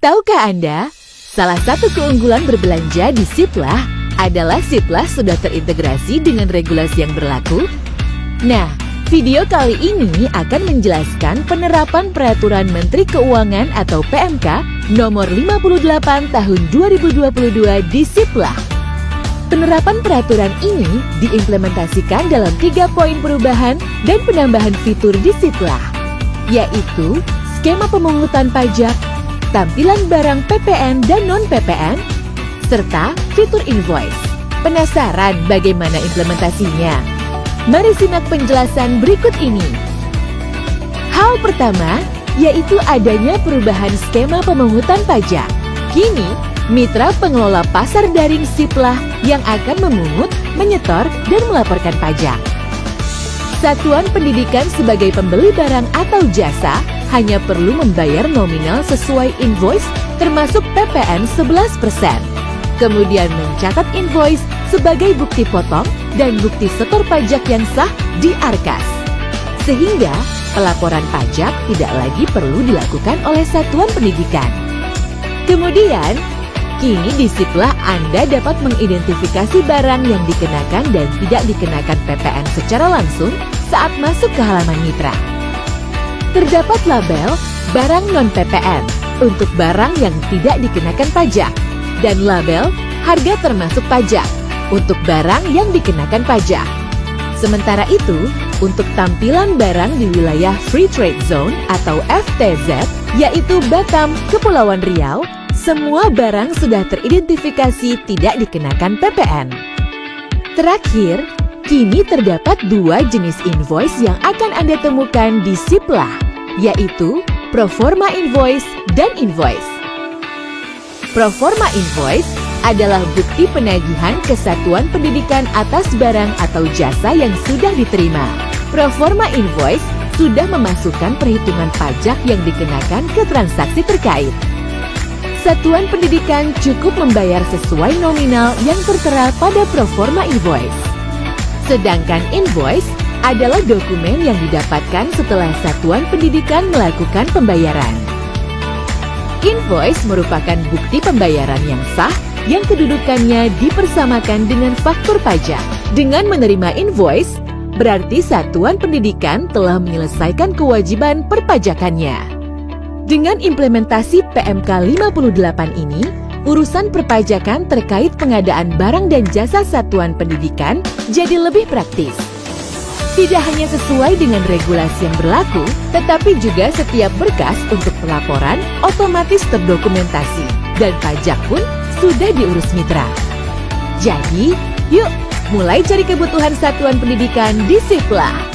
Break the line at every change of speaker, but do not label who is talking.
Tahukah Anda, salah satu keunggulan berbelanja di Siplah adalah Siplah sudah terintegrasi dengan regulasi yang berlaku? Nah, video kali ini akan menjelaskan penerapan Peraturan Menteri Keuangan atau PMK nomor 58 tahun 2022 di Siplah. Penerapan peraturan ini diimplementasikan dalam 3 poin perubahan dan penambahan fitur di Siplah, yaitu skema pemungutan pajak, tampilan barang PPN dan non-PPN, serta fitur invoice. Penasaran bagaimana implementasinya? Mari simak penjelasan berikut ini. Hal pertama, yaitu adanya perubahan skema pemungutan pajak. Kini, mitra pengelola pasar daring Siplah yang akan memungut, menyetor, dan melaporkan pajak. Satuan pendidikan sebagai pembeli barang atau jasa hanya perlu membayar nominal sesuai invoice termasuk PPN 11%. Kemudian mencatat invoice sebagai bukti potong dan bukti setor pajak yang sah di Arkas. Sehingga pelaporan pajak tidak lagi perlu dilakukan oleh satuan pendidikan. Kemudian, kini di Siplah Anda dapat mengidentifikasi barang yang dikenakan dan tidak dikenakan PPN secara langsung saat masuk ke halaman mitra. Terdapat label barang non-PPN untuk barang yang tidak dikenakan pajak dan label harga termasuk pajak untuk barang yang dikenakan pajak. Sementara itu, untuk tampilan barang di wilayah Free Trade Zone atau FTZ, yaitu Batam, Kepulauan Riau, semua barang sudah teridentifikasi tidak dikenakan PPN. Terakhir, kini terdapat 2 jenis invoice yang akan Anda temukan di Siplah, yaitu Proforma Invoice dan Invoice. Proforma Invoice adalah bukti penagihan kesatuan pendidikan atas barang atau jasa yang sudah diterima. Proforma Invoice sudah memasukkan perhitungan pajak yang dikenakan ke transaksi terkait. Satuan pendidikan cukup membayar sesuai nominal yang tertera pada Proforma Invoice. Sedangkan Invoice adalah dokumen yang didapatkan setelah satuan pendidikan melakukan pembayaran. Invoice merupakan bukti pembayaran yang sah yang kedudukannya dipersamakan dengan faktur pajak. Dengan menerima invoice, berarti satuan pendidikan telah menyelesaikan kewajiban perpajakannya. Dengan implementasi PMK 58 ini, urusan perpajakan terkait pengadaan barang dan jasa satuan pendidikan jadi lebih praktis. Tidak hanya sesuai dengan regulasi yang berlaku, tetapi juga setiap berkas untuk pelaporan otomatis terdokumentasi dan pajak pun sudah diurus mitra. Jadi, yuk mulai cari kebutuhan satuan pendidikan di Siplah.